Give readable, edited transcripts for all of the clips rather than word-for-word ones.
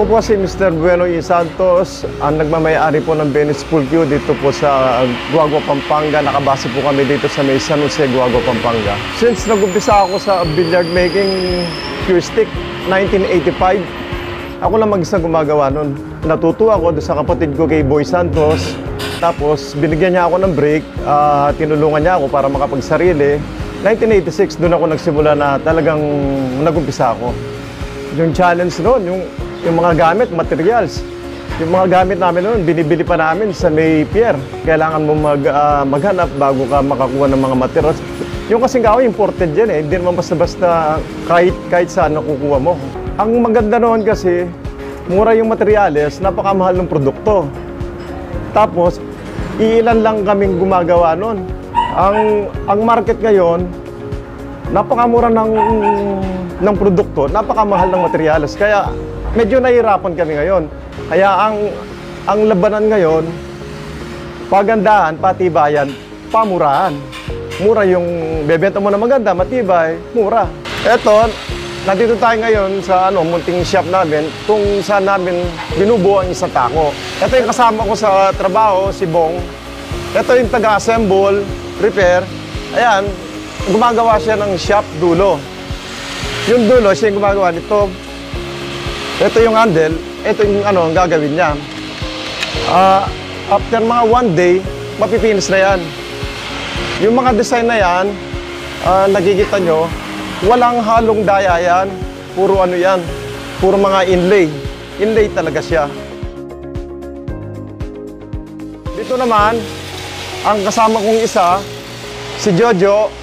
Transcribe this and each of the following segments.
Ako po si Mr. Bueno E. Santos, ang nagmamayari po ng Venice Pool Q dito po sa Guagua, Pampanga. Nakabase po kami dito sa may San Jose, Guagua, Pampanga. Since nag-umpisa ako sa billiard making cue stick, 1985, ako lang mag-isa gumagawa nun. Natuto ako sa kapatid ko kay Boy Santos. Tapos binigyan niya ako ng break, tinulungan niya ako para makapagsarili. 1986, doon ako nagsimula na talagang nag-umpisa ako. Yung challenge noon, yung mga gamit, materials. Yung mga gamit namin noon, binibili pa namin sa may pier. Kailangan mo maghanap bago ka makakuha ng mga materials. Yung kasing kahoy, imported yan eh. Hindi naman basta-basta kahit saan nakukuha mo. Ang maganda noon kasi, mura yung materials, napakamahal ng produkto. Tapos, iilan lang kaming gumagawa noon. Ang market ngayon, napakamura ng produkto, napakamahal ng materials. Kaya medyo nahihirapan kami ngayon. Kaya ang labanan ngayon, pagandahan, patibayan, pamurahan. Mura yung bebenta mo na maganda, matibay, mura. Eto, nandito tayo ngayon sa munting shop namin kung saan namin binubuo ang isang tako. Ito yung kasama ko sa trabaho, si Bong. Ito yung taga-assemble, repair. Ayan, gumagawa siya ng shop dulo. Yung dulo, siya yung gumagawa nito. Ito yung handle, ito yung ang gagawin niya. After mga 1 day, mapipinis na yan. Yung mga design na yan, nakikita nyo, walang halong daya yan. Puro yan, puro mga inlay. Inlay talaga siya. Dito naman, ang kasama kong isa, si Jojo,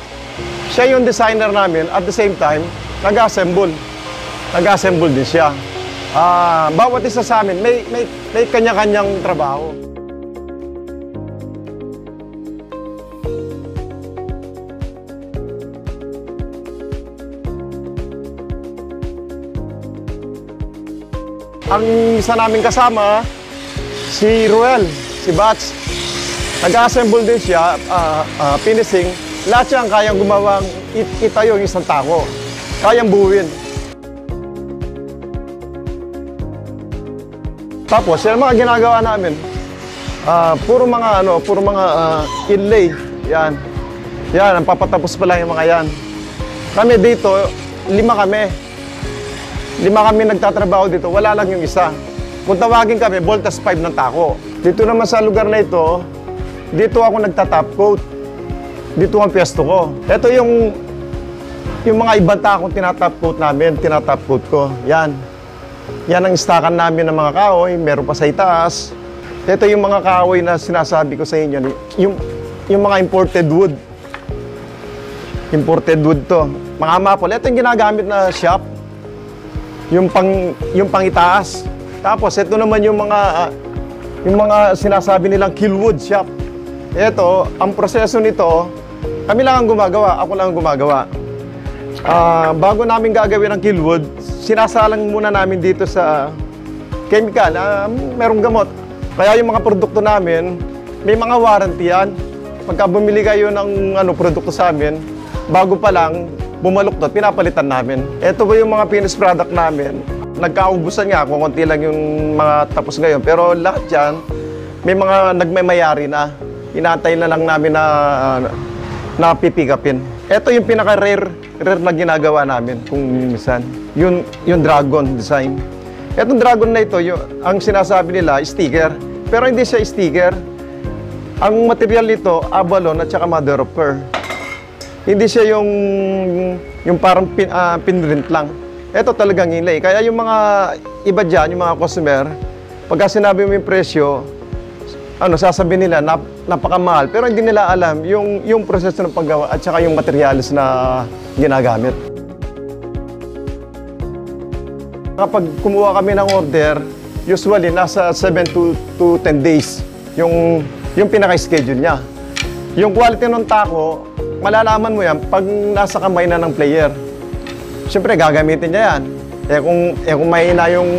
siya yung designer namin, at the same time, nag-assemble. Nag-assemble din siya. Bawat isa sa amin, may kanya-kanyang trabaho. Ang isa namin kasama, si Ruel, si Bats. Nag-assemble din siya, finishing. Lahat siyang kayang gumawang itayo yung isang tako. Kayang buuin. Tapos, yan mga ginagawa namin. Puro mga inlay. Yan. Yan, ang papatapos pa lang yung mga yan. Kami dito, 5 kami. 5 kami nagtatrabaho dito, wala lang yung isa. Kung tawagin kami, voltas 5 ng tako. Dito naman sa lugar na ito, dito ako nagta-top coat. Dito ang pwesto ko. Ito yung mga ibang takong tinatop coat namin, tinatop coat ko. Yan. Yan ang istakan namin ng mga kahoy, meron pa sa itaas. Ito yung mga kahoy na sinasabi ko sa inyo, yung mga imported wood. Imported wood to. Mga maple, ito yung ginagamit na shop. Yung pang itaas. Tapos ito naman yung mga sinasabi nilang killwood shop. Ito, ang proseso nito, kami lang ang gumagawa, ako lang ang gumagawa. Bago namin gagawin ang killwood, sinasalang muna namin dito sa chemical, merong gamot. Kaya yung mga produkto namin, may mga warranty yan. Pagka bumili kayo ng produkto sa amin, bago pa lang, bumaluktot, pinapalitan namin. Ito po yung mga finished product namin. Nagkaubusan nga, kung konti lang yung mga tapos ngayon. Pero lahat yan, may mga nagmamayari na. Inaantay na lang namin na pipikapin. Ito yung pinaka-rare na ginagawa namin kung minsan. Yung dragon design. Etong dragon na ito, ang sinasabi nila, sticker. Pero hindi siya sticker. Ang material nito, abalone at saka mother of pearl. Hindi siya yung parang pinrint lang. Ito talagang inlay. Kaya yung mga iba dyan, yung mga customer, pagka sinabi mo yung presyo, sasabihin nila, napakamahal. Pero hindi nila alam yung proseso ng paggawa at saka yung materials na ginagamit. Kapag kumuha kami ng order, usually nasa 7 to 10 days yung pinaka-schedule niya. Yung quality ng tako, malalaman mo yan pag nasa kamay na ng player. Siyempre, gagamitin niya yan. Kung mahina yung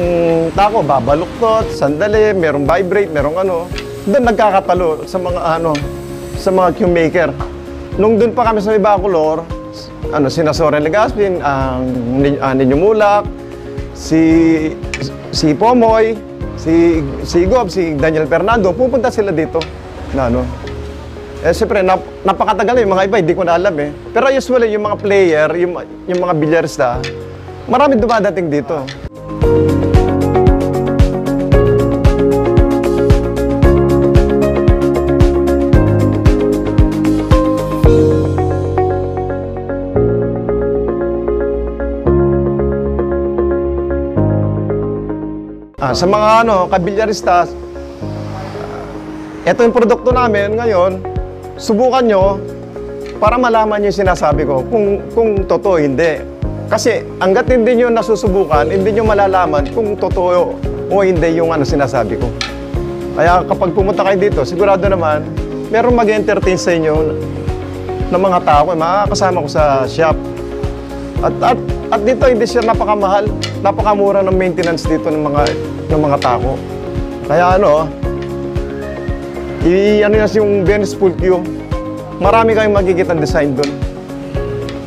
tako, babaluktot, sandali, merong vibrate, merong doon nagkakatalo sa mga cue maker. Nung doon pa kami sa Bacolor, sina Soren Legaspi, Ninyo Mulak, si si Pomoy, si Gob, si Daniel Fernando, pupunta sila dito na ano. Siyempre, napakatagal yung mga iba, hindi ko na alam eh. Pero usually, yung mga player, yung mga bilyarista, marami dumadating dito. Sa mga kabilyarista, ito yung produkto namin ngayon, subukan nyo para malaman nyo yung sinasabi ko kung totoo hindi. Kasi hanggat hindi nyo nasusubukan, hindi nyo malalaman kung totoo o hindi yung sinasabi ko. Kaya kapag pumunta kayo dito, sigurado naman, meron mag-entertain sa inyo ng mga tao, makakasama ko sa shop. At dito hindi siya napakamahal, napakamura ng maintenance dito ng mga tao. Kaya yung Venice Pool Q, marami kayong magigit ang design doon.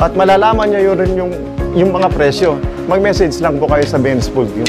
At malalaman nyo yun rin yung mga presyo. Mag-message lang po kayo sa Venice Pool Q.